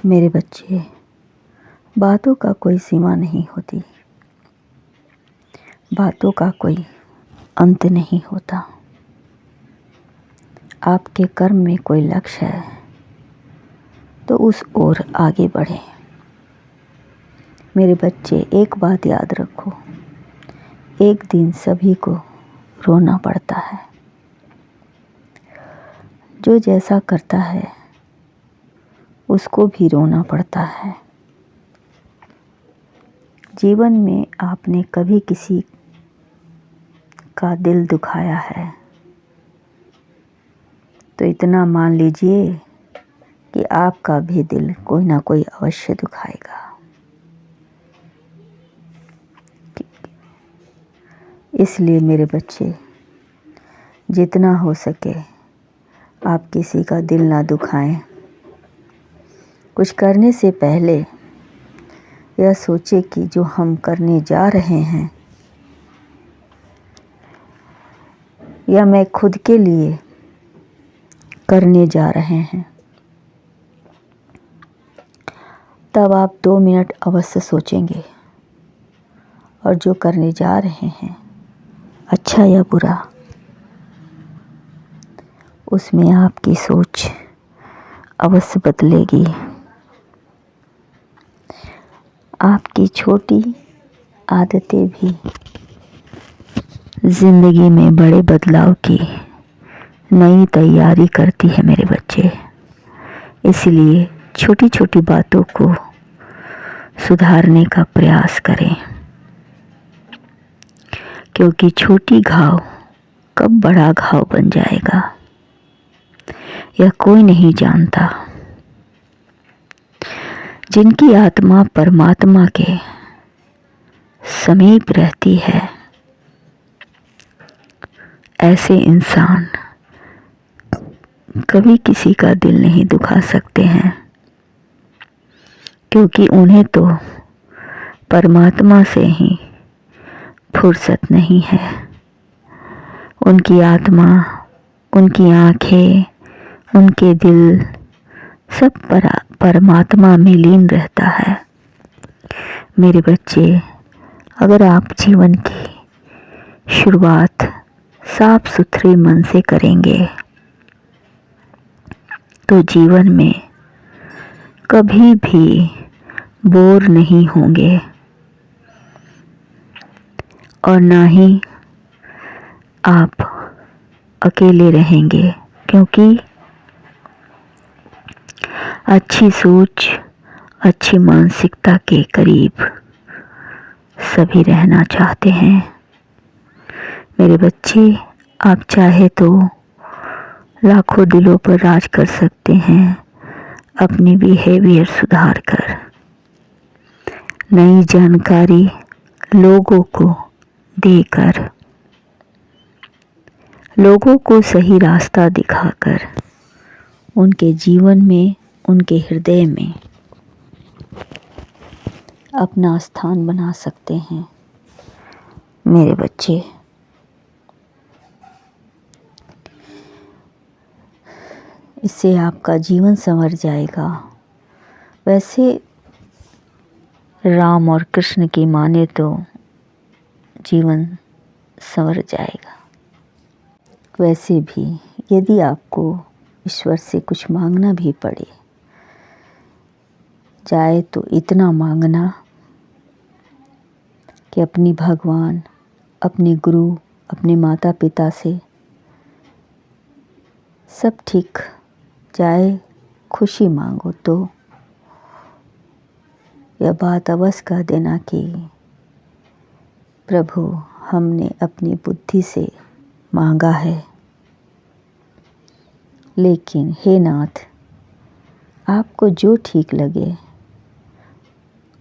मेरे बच्चे, बातों का कोई सीमा नहीं होती, बातों का कोई अंत नहीं होता। आपके कर्म में कोई लक्ष्य है तो उस ओर आगे बढ़ें। मेरे बच्चे, एक बात याद रखो, एक दिन सभी को रोना पड़ता है। जो जैसा करता है उसको भी रोना पड़ता है। जीवन में आपने कभी किसी का दिल दुखाया है तो इतना मान लीजिए कि आपका भी दिल कोई ना कोई अवश्य दुखाएगा। इसलिए मेरे बच्चे, जितना हो सके आप किसी का दिल ना दुखाएं। कुछ करने से पहले यह सोचे कि जो हम करने जा रहे हैं या मैं खुद के लिए करने जा रहे हैं, तब आप 2 मिनट अवश्य सोचेंगे और जो करने जा रहे हैं अच्छा या बुरा, उसमें आपकी सोच अवश्य बदलेगी। आपकी छोटी आदतें भी जिंदगी में बड़े बदलाव की नई तैयारी करती है मेरे बच्चे। इसलिए छोटी छोटी बातों को सुधारने का प्रयास करें, क्योंकि छोटी घाव कब बड़ा घाव बन जाएगा यह कोई नहीं जानता। जिनकी आत्मा परमात्मा के समीप रहती है, ऐसे इंसान कभी किसी का दिल नहीं दुखा सकते हैं, क्योंकि उन्हें तो परमात्मा से ही फुर्सत नहीं है। उनकी आत्मा, उनकी आँखें, उनके दिल सब परमात्मा में लीन रहता है। मेरे बच्चे, अगर आप जीवन की शुरुआत साफ सुथरे मन से करेंगे तो जीवन में कभी भी बोर नहीं होंगे और ना ही आप अकेले रहेंगे, क्योंकि अच्छी सोच, अच्छी मानसिकता के करीब सभी रहना चाहते हैं। मेरे बच्चे, आप चाहे तो लाखों दिलों पर राज कर सकते हैं अपनी बिहेवियर सुधार कर। नई जानकारी लोगों को देकर, लोगों को सही रास्ता दिखाकर उनके जीवन में, उनके हृदय में अपना स्थान बना सकते हैं। मेरे बच्चे, इससे आपका जीवन संवर जाएगा। वैसे राम और कृष्ण की माने तो जीवन संवर जाएगा। वैसे भी यदि आपको ईश्वर से कुछ मांगना भी पड़े जाए तो इतना मांगना कि अपनी भगवान, अपने गुरु, अपने माता पिता से सब ठीक जाए, खुशी मांगो। तो यह बात अवश्य कह देना कि प्रभु, हमने अपनी बुद्धि से मांगा है, लेकिन हे नाथ, आपको जो ठीक लगे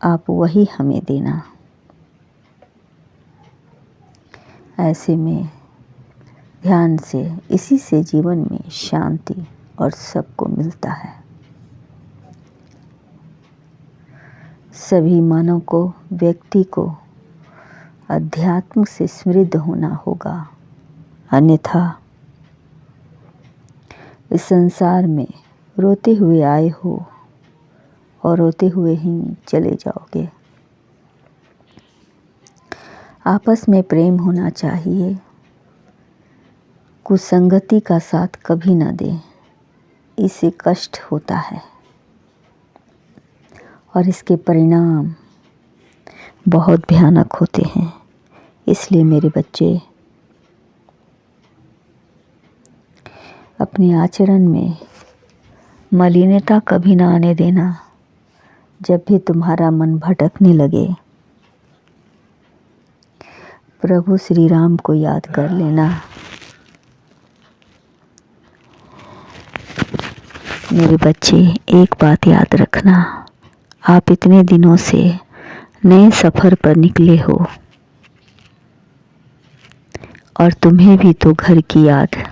आप वही हमें देना। ऐसे में ध्यान से, इसी से जीवन में शांति और सबको मिलता है। सभी मानव को, व्यक्ति को अध्यात्म से समृद्ध होना होगा, अन्यथा इस संसार में रोते हुए आए हो और रोते हुए ही चले जाओगे। आपस में प्रेम होना चाहिए। कुसंगति का साथ कभी ना दें, इससे कष्ट होता है और इसके परिणाम बहुत भयानक होते हैं। इसलिए मेरे बच्चे, अपने आचरण में मलिनता कभी ना आने देना। जब भी तुम्हारा मन भटकने लगे, प्रभु श्री राम को याद कर लेना। मेरे बच्चे, एक बात याद रखना, आप इतने दिनों से नए सफ़र पर निकले हो और तुम्हें भी तो घर की याद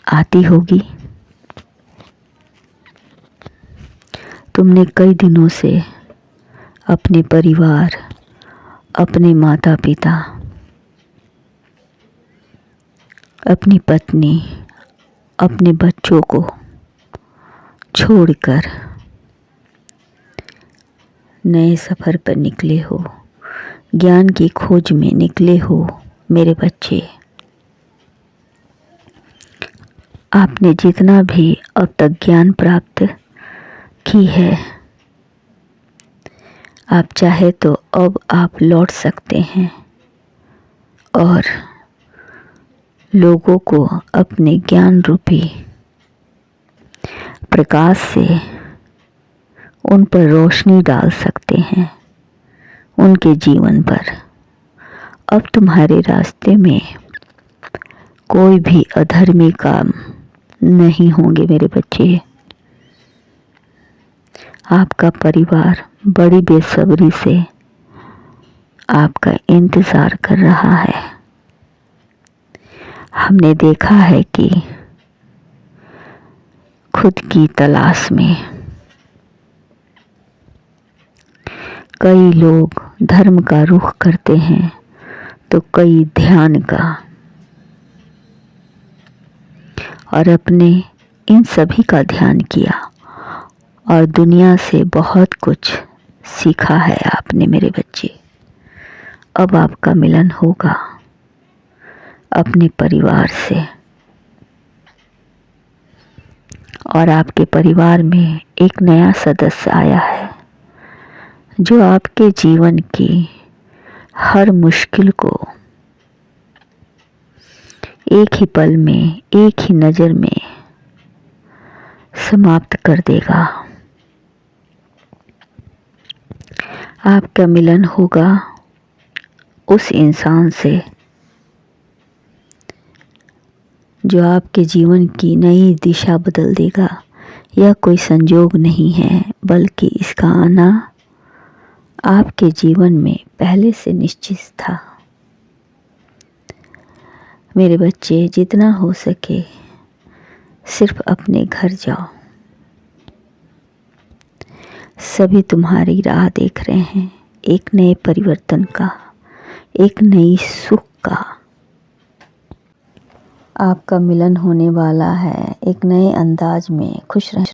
आती होगी। तुमने कई दिनों से अपने परिवार, अपने माता पिता, अपनी पत्नी, अपने बच्चों को छोड़कर नए सफ़र पर निकले हो, ज्ञान की खोज में निकले हो। मेरे बच्चे, आपने जितना भी अब तक ज्ञान प्राप्त की है, आप चाहे तो अब आप लौट सकते हैं और लोगों को अपने ज्ञान रूपी प्रकाश से उन पर रोशनी डाल सकते हैं, उनके जीवन पर। अब तुम्हारे रास्ते में कोई भी अधर्मी काम नहीं होंगे मेरे बच्चे। आपका परिवार बड़ी बेसब्री से आपका इंतज़ार कर रहा है। हमने देखा है कि खुद की तलाश में कई लोग धर्म का रुख करते हैं तो कई ध्यान का, और अपने इन सभी का ध्यान किया और दुनिया से बहुत कुछ सीखा है आपने मेरे बच्चे। अब आपका मिलन होगा अपने परिवार से और आपके परिवार में एक नया सदस्य आया है जो आपके जीवन की हर मुश्किल को एक ही पल में, एक ही नज़र में समाप्त कर देगा। आपका मिलन होगा उस इंसान से जो आपके जीवन की नई दिशा बदल देगा। यह कोई संजोग नहीं है, बल्कि इसका आना आपके जीवन में पहले से निश्चित था। मेरे बच्चे, जितना हो सके सिर्फ अपने घर जाओ। सभी तुम्हारी राह देख रहे हैं, एक नए परिवर्तन का, एक नई सुख का। आपका मिलन होने वाला है एक नए अंदाज में। खुश रहें।